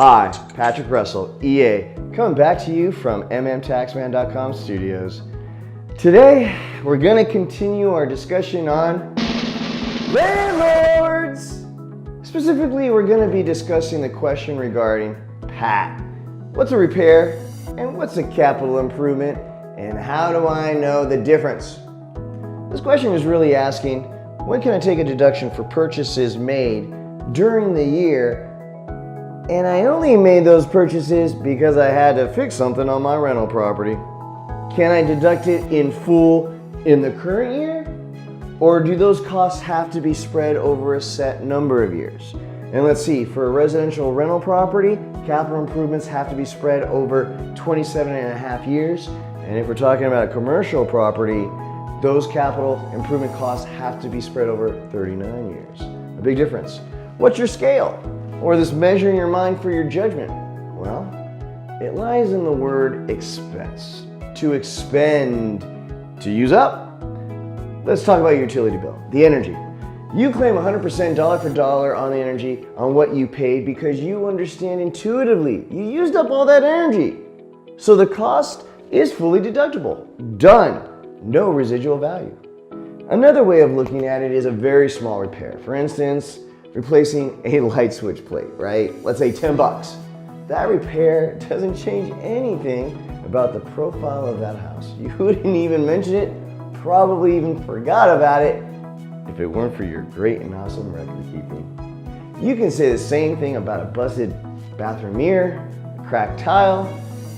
Hi, Patrick Russell, EA, coming back to you from mmtaxman.com studios. Today, we're going to continue our discussion on landlords. Specifically, we're going to be discussing the question regarding Pat. What's a repair and what's a capital improvement, and how do I know the difference? This question is really asking, when can I take a deduction for purchases made during the year, and I only made those purchases because I had to fix something on my rental property? Can I deduct it in full in the current year? Or do those costs have to be spread over a set number of years? And let's see, for a residential rental property, capital improvements have to be spread over 27 and a half years. And if we're talking about a commercial property, those capital improvement costs have to be spread over 39 years. A big difference. What's your scale? Or this measure in your mind for your judgment? Well, it lies in the word expense. To expend, to use up. Let's talk about your utility bill, the energy. You claim 100% dollar for dollar on the energy on what you paid because you understand intuitively you used up all that energy. So the cost is fully deductible. Done. No residual value. Another way of looking at it is a very small repair. For instance, replacing a light switch plate, right? Let's say 10 bucks. That repair doesn't change anything about the profile of that house. You wouldn't even mention it, probably even forgot about it if it weren't for your great and awesome record keeping. You can say the same thing about a busted bathroom mirror, a cracked tile.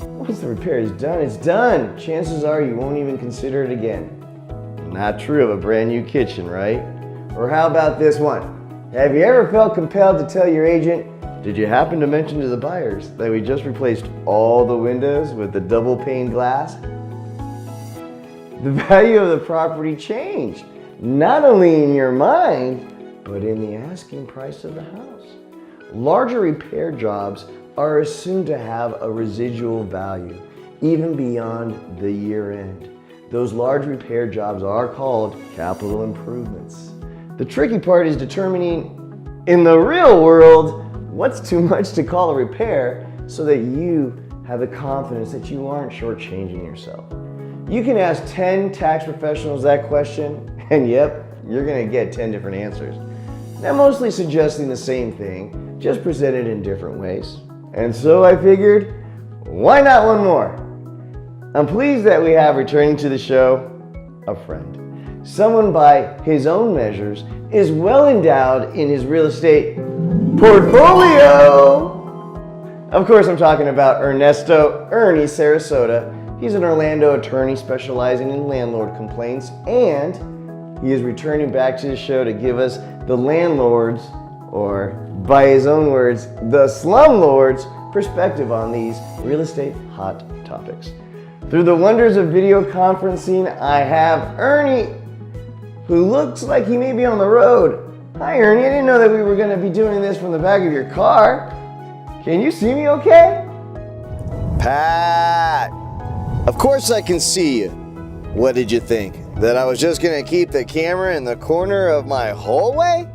Once the repair is done, it's done. Chances are you won't even consider it again. Not true of a brand new kitchen, right? Or how about this one? Have you ever felt compelled to tell your agent, did you happen to mention to the buyers that we just replaced all the windows with the double pane glass? The value of the property changed, not only in your mind, but in the asking price of the house. Larger repair jobs are assumed to have a residual value, even beyond the year end. Those large repair jobs are called capital improvements. The tricky part is determining, in the real world, what's too much to call a repair so that you have the confidence that you aren't shortchanging yourself. You can ask 10 tax professionals that question, and yep, you're gonna get 10 different answers. They're mostly suggesting the same thing, just presented in different ways. And so I figured, why not one more? I'm pleased that we have returning to the show a friend. Someone by his own measures is well endowed in his real estate portfolio. Of course, I'm talking about Ernie Sarasota. He's an Orlando attorney specializing in landlord complaints, and he is returning back to the show to give us the landlords, or by his own words, the slumlords' perspective on these real estate hot topics. Through the wonders of video conferencing, I have Ernie, who looks like he may be on the road. Hi Ernie, I didn't know that we were gonna be doing this from the back of your car. Can you see me okay? Pat, of course I can see you. What did you think? That I was just gonna keep the camera in the corner of my hallway?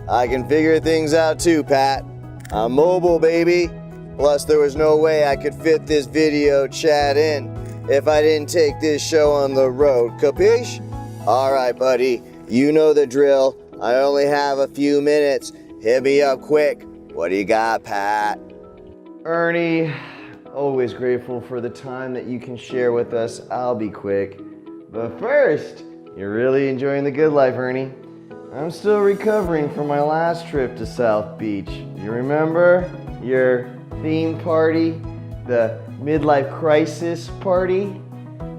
I can figure things out too, Pat. I'm mobile, baby. Plus, there was no way I could fit this video chat in if I didn't take this show on the road, capiche? Alright, buddy, you know the drill. I only have a few minutes. Hit me up quick. What do you got, Pat? Ernie, always grateful for the time that you can share with us. I'll be quick. But first, you're really enjoying the good life, Ernie. I'm still recovering from my last trip to South Beach. You remember your theme party, the midlife crisis party?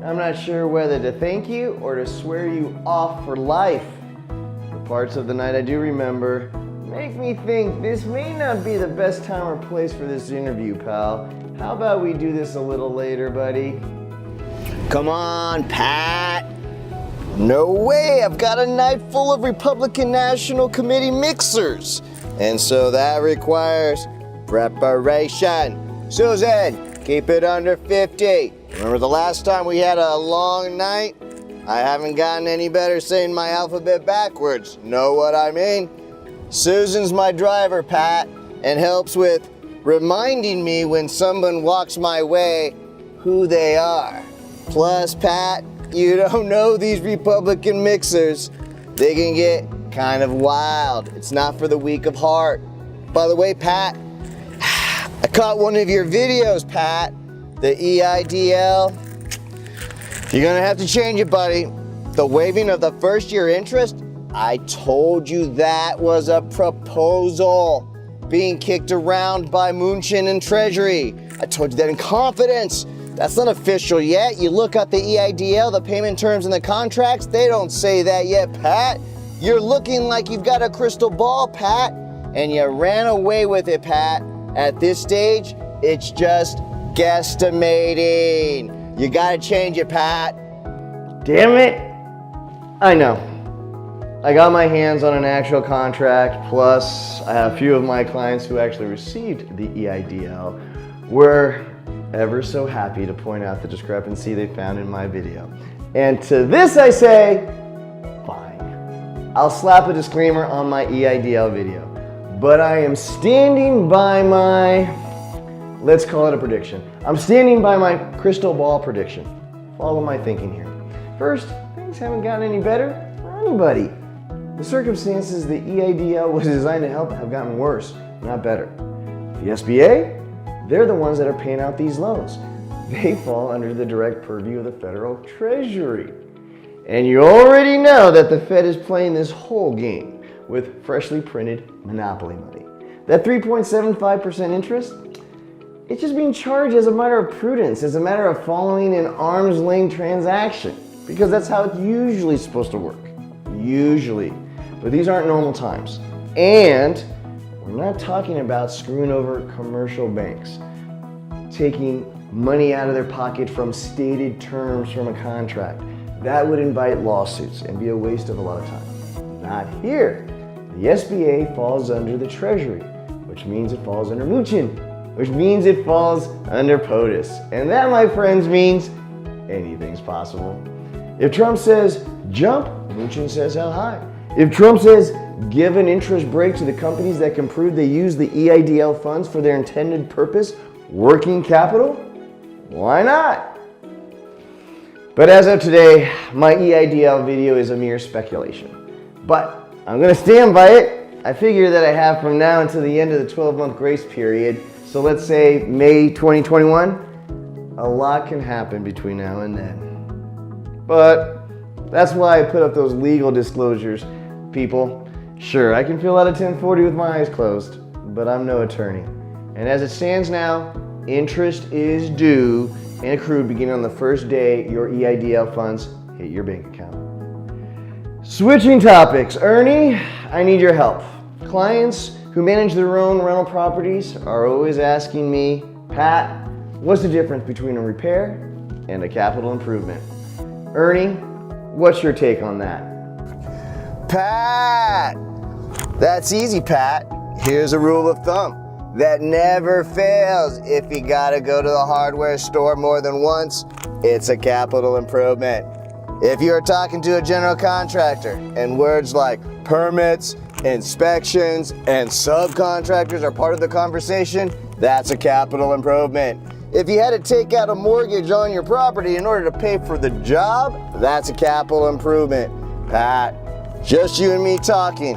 I'm not sure whether to thank you or to swear you off for life. The parts of the night I do remember make me think this may not be the best time or place for this interview, pal. How about we do this a little later, buddy? Come on, Pat. No way, I've got a night full of Republican National Committee mixers. And so that requires preparation. Susan, keep it under 50. Remember the last time we had a long night? I haven't gotten any better saying my alphabet backwards. Know what I mean? Susan's my driver, Pat, and helps with reminding me when someone walks my way who they are. Plus, Pat, you don't know these Republican mixers. They can get kind of wild. It's not for the weak of heart. By the way, Pat, I caught one of your videos, Pat, the EIDL. You're gonna have to change it, buddy. The waiving of the first year interest, I told you that was a proposal being kicked around by Mnuchin and Treasury. I told you that in confidence. That's not official yet. You look up the EIDL, the payment terms and the contracts, they don't say that yet, Pat. You're looking like you've got a crystal ball, Pat, and you ran away with it, Pat. At this stage, it's just guesstimating. You gotta change it, Pat. Damn it. I know. I got my hands on an actual contract, plus I have a few of my clients who actually received the EIDL were ever so happy to point out the discrepancy they found in my video. And to this I say, fine. I'll slap a disclaimer on my EIDL video, but I am standing by my, let's call it a prediction. I'm standing by my crystal ball prediction. Follow my thinking here. First, things haven't gotten any better for anybody. The circumstances the EIDL was designed to help have gotten worse, not better. The SBA, they're the ones that are paying out these loans. They fall under the direct purview of the federal treasury. And you already know that the Fed is playing this whole game with freshly printed monopoly money. That 3.75% interest, it's just being charged as a matter of prudence, as a matter of following an arm's length transaction, because that's how it's usually supposed to work. Usually. But these aren't normal times. And we're not talking about screwing over commercial banks, taking money out of their pocket from stated terms from a contract. That would invite lawsuits and be a waste of a lot of time. Not here. The SBA falls under the Treasury, which means it falls under Mnuchin, which means it falls under POTUS. And that, my friends, means anything's possible. If Trump says jump, Mnuchin says how high. If Trump says give an interest break to the companies that can prove they use the EIDL funds for their intended purpose, working capital, why not? But as of today, my EIDL video is a mere speculation. But I'm gonna stand by it. I figure that I have from now until the end of the 12-month grace period. So let's say May 2021, a lot can happen between now and then. But that's why I put up those legal disclosures, people. Sure, I can fill out a 1040 with my eyes closed, but I'm no attorney. And as it stands now, interest is due and accrued beginning on the first day your EIDL funds hit your bank account. Switching topics, Ernie, I need your help. Clients who manage their own rental properties are always asking me, Pat, what's the difference between a repair and a capital improvement? Ernie, what's your take on that? Pat! That's easy, Pat. Here's a rule of thumb that never fails. If you gotta go to the hardware store more than once, it's a capital improvement. If you're talking to a general contractor and words like permits, inspections, and subcontractors are part of the conversation, that's a capital improvement. If you had to take out a mortgage on your property in order to pay for the job, that's a capital improvement. Pat, just you and me talking.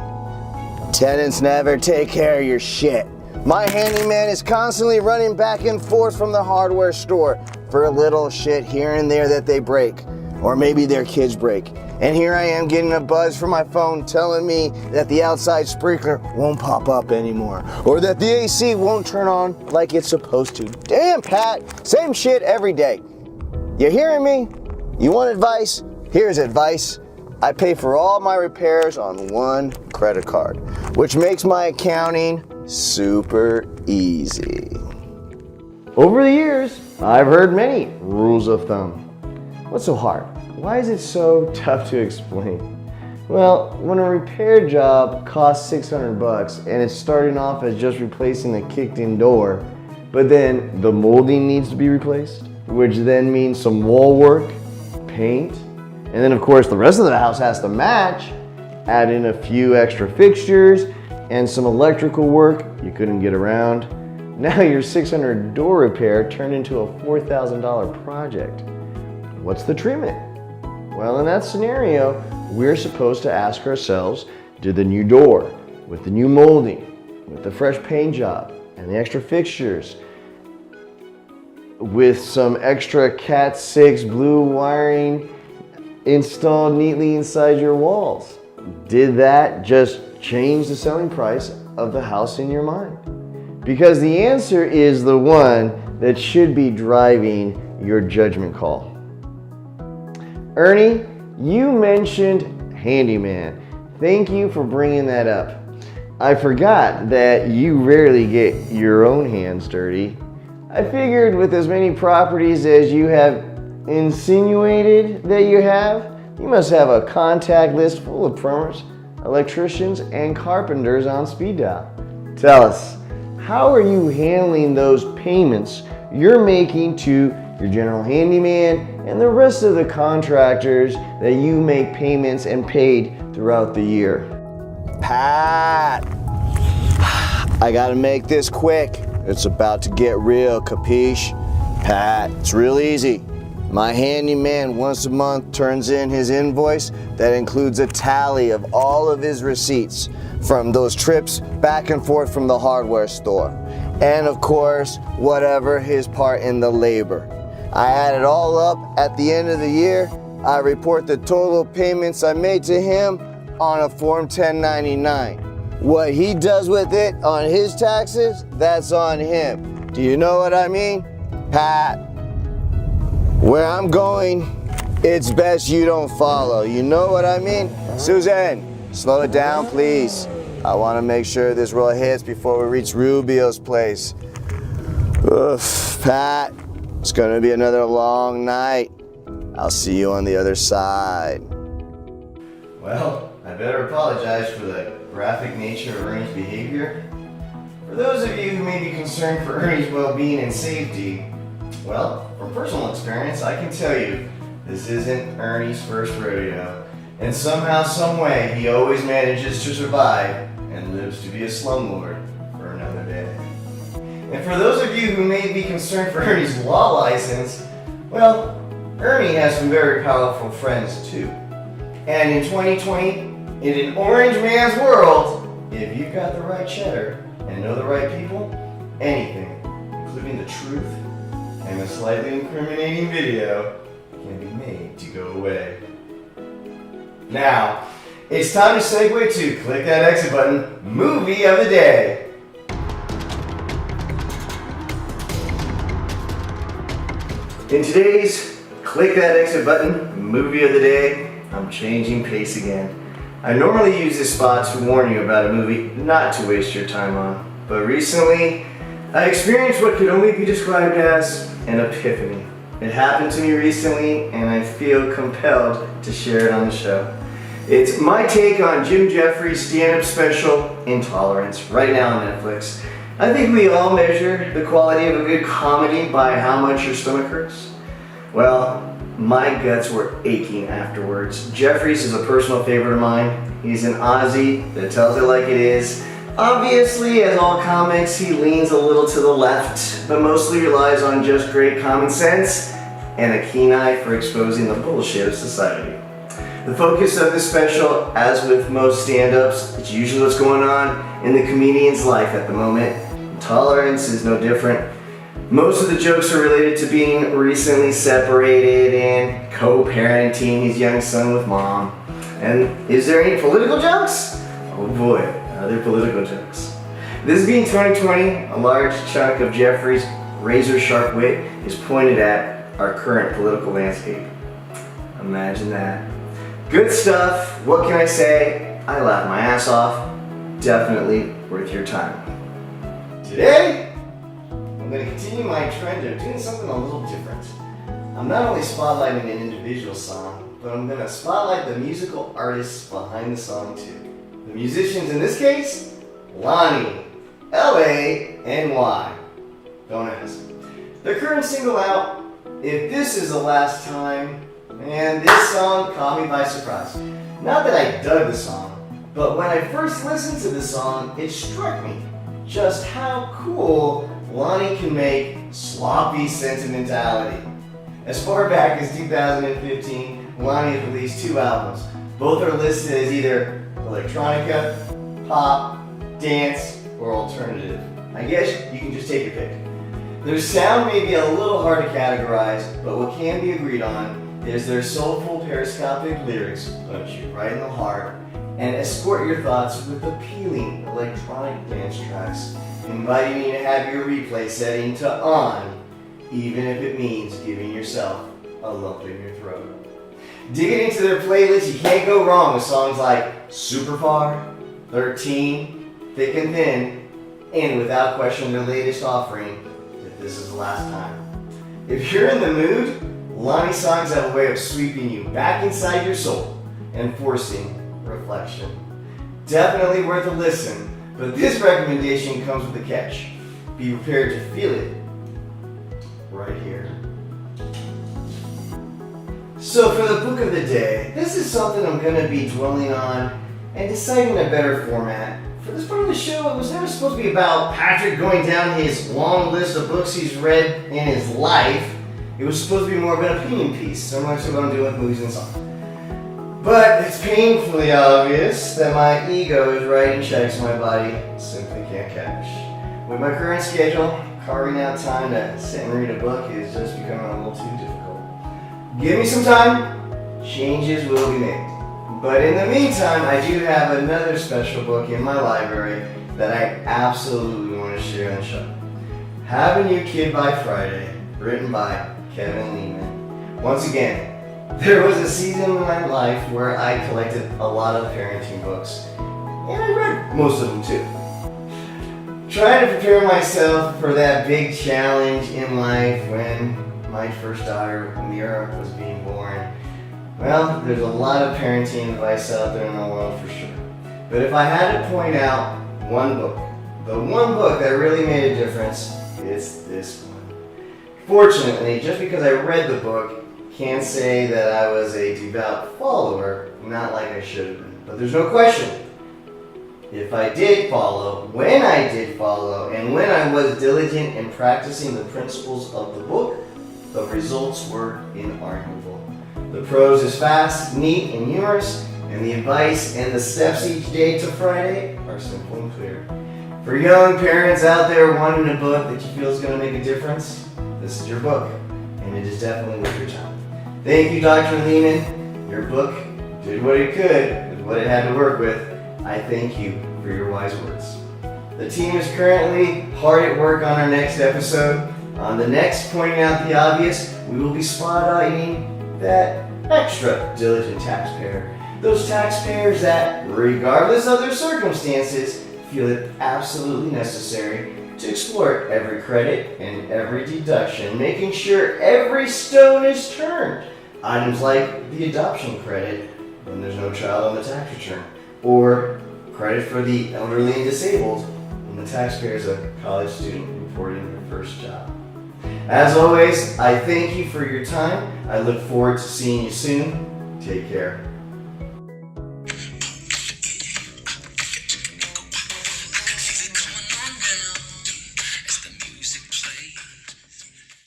Tenants never take care of your shit. My handyman is constantly running back and forth from the hardware store for a little shit here and there that they break, or maybe their kids break. And here I am getting a buzz from my phone telling me that the outside sprinkler won't pop up anymore, or that the AC won't turn on like it's supposed to. Damn, Pat, same shit every day. You hearing me? You want advice? Here's advice. I pay for all my repairs on one credit card, which makes my accounting super easy. Over the years, I've heard many rules of thumb. What's so hard? Why is it so tough to explain? Well, when a repair job costs $600 and it's starting off as just replacing a kicked-in door, but then the molding needs to be replaced, which then means some wall work, paint, and then of course the rest of the house has to match, add in a few extra fixtures and some electrical work you couldn't get around. Now your $600 door repair turned into a $4,000 project. What's the treatment? Well, in that scenario, we're supposed to ask ourselves, did the new door, with the new molding, with the fresh paint job, and the extra fixtures, with some extra Cat 6 blue wiring installed neatly inside your walls, did that just change the selling price of the house in your mind? Because the answer is the one that should be driving your judgment call. Ernie, you mentioned handyman. Thank you for bringing that up. I forgot that you rarely get your own hands dirty. I figured with as many properties as you have insinuated that you must have a contact list full of plumbers, electricians, and carpenters on speed dial. Tell us, how are you handling those payments you're making to your general handyman and the rest of the contractors that you make payments and paid throughout the year? Pat, I gotta make this quick. It's about to get real, capiche? Pat, it's real easy. My handyman once a month turns in his invoice that includes a tally of all of his receipts from those trips back and forth from the hardware store. And of course, whatever his part in the labor. I add it all up at the end of the year. I report the total payments I made to him on a Form 1099. What he does with it on his taxes, that's on him. Do you know what I mean? Pat, where I'm going, it's best you don't follow. You know what I mean? Susan, slow it down, please. I want to make sure this roll hits before we reach Rubio's place. Oof, Pat, it's going to be another long night. I'll see you on the other side. Well, I better apologize for the graphic nature of Ernie's behavior. For those of you who may be concerned for Ernie's well-being and safety, well, from personal experience, I can tell you this isn't Ernie's first rodeo. And somehow, some way, he always manages to survive and lives to be a slumlord for another day. And for those of you who may be concerned for Ernie's law license, well, Ernie has some very powerful friends too. And in 2020, in an orange man's world, if you've got the right cheddar and know the right people, anything, including the truth and a slightly incriminating video, can be made to go away. Now, it's time to segue to click that exit button, movie of the day. In today's click that exit button, movie of the day, I'm changing pace again. I normally use this spot to warn you about a movie not to waste your time on, but recently I experienced what could only be described as an epiphany. It happened to me recently and I feel compelled to share it on the show. It's my take on Jim Jeffries' stand-up special, Intolerance, right now on Netflix. I think we all measure the quality of a good comedy by how much your stomach hurts. Well, my guts were aching afterwards. Jeffries is a personal favorite of mine. He's an Aussie that tells it like it is. Obviously, as all comics, he leans a little to the left, but mostly relies on just great common sense and a keen eye for exposing the bullshit of society. The focus of this special, as with most stand-ups, it's usually what's going on in the comedian's life at the moment. Intolerance is no different. Most of the jokes are related to being recently separated and co-parenting his young son with mom. And is there any political jokes? Oh boy, other political jokes. This being 2020, a large chunk of Jeffrey's razor-sharp wit is pointed at our current political landscape. Imagine that. Good stuff. What can I say? I laughed my ass off. Definitely worth your time. Today, I'm going to continue my trend of doing something a little different. I'm not only spotlighting an individual song, but I'm going to spotlight the musical artists behind the song too. The musicians in this case, Lonnie, L-A-N-Y. Don't ask. The current single out, If This Is the Last Time, and this song caught me by surprise. Not that I dug the song, but when I first listened to the song, it struck me just how cool Lonnie can make sloppy sentimentality. As far back as 2015, Lonnie has released 2 albums. Both are listed as either electronica, pop, dance, or alternative. I guess you can just take your pick. Their sound may be a little hard to categorize, but what can be agreed on is their soulful periscopic lyrics punch you right in the heart and escort your thoughts with appealing electronic dance tracks, inviting you to have your replay setting to on, even if it means giving yourself a lump in your throat. Digging into their playlist, you can't go wrong with songs like Super Far, 13, Thick and Thin, and without question their latest offering, If This Is the Last Time. If you're in the mood, Lonnie songs have a way of sweeping you back inside your soul and forcing reflection. Definitely worth a listen, but this recommendation comes with a catch. Be prepared to feel it right here. So for the book of the day, this is something I'm going to be dwelling on and deciding a better format. For this part of the show, it was never supposed to be about Patrick going down his long list of books he's read in his life. It was supposed to be more of an opinion piece, similar to what I'm doing with movies and songs. But it's painfully obvious that my ego is writing checks my body simply can't cash. With my current schedule, carving out time to sit and read a book is just becoming a little too difficult. Give me some time, changes will be made. But in the meantime, I do have another special book in my library that I absolutely want to share on the show. Have a New Kid by Friday, written by Kevin Lehman. Once again, there was a season in my life where I collected a lot of parenting books, and I read most of them too. Trying to prepare myself for that big challenge in life when my first daughter, Amira, was being born. Well, there's a lot of parenting advice out there in the world for sure. But if I had to point out one book, the one book that really made a difference, it's this one. Fortunately, just because I read the book, can't say that I was a devout follower, not like I should have been. But there's no question. If I did follow, when I did follow, and when I was diligent in practicing the principles of the book, the results were inarguable. The prose is fast, neat, and humorous, and the advice and the steps each day to Friday are simple and clear. For young parents out there wanting a book that you feel is going to make a difference, this is your book, and it is definitely worth your time. Thank you, Dr. Lehman. Your book did what it could with what it had to work with. I thank you for your wise words. The team is currently hard at work on our next episode. On the next Pointing Out the Obvious, we will be spotlighting that extra diligent taxpayer. Those taxpayers that, regardless of their circumstances, feel it absolutely necessary to explore every credit and every deduction, making sure every stone is turned. Items like the adoption credit when there's no child on the tax return, or credit for the elderly and disabled when the taxpayer is a college student reporting their first job. As always, I thank you for your time. I look forward to seeing you soon. Take care.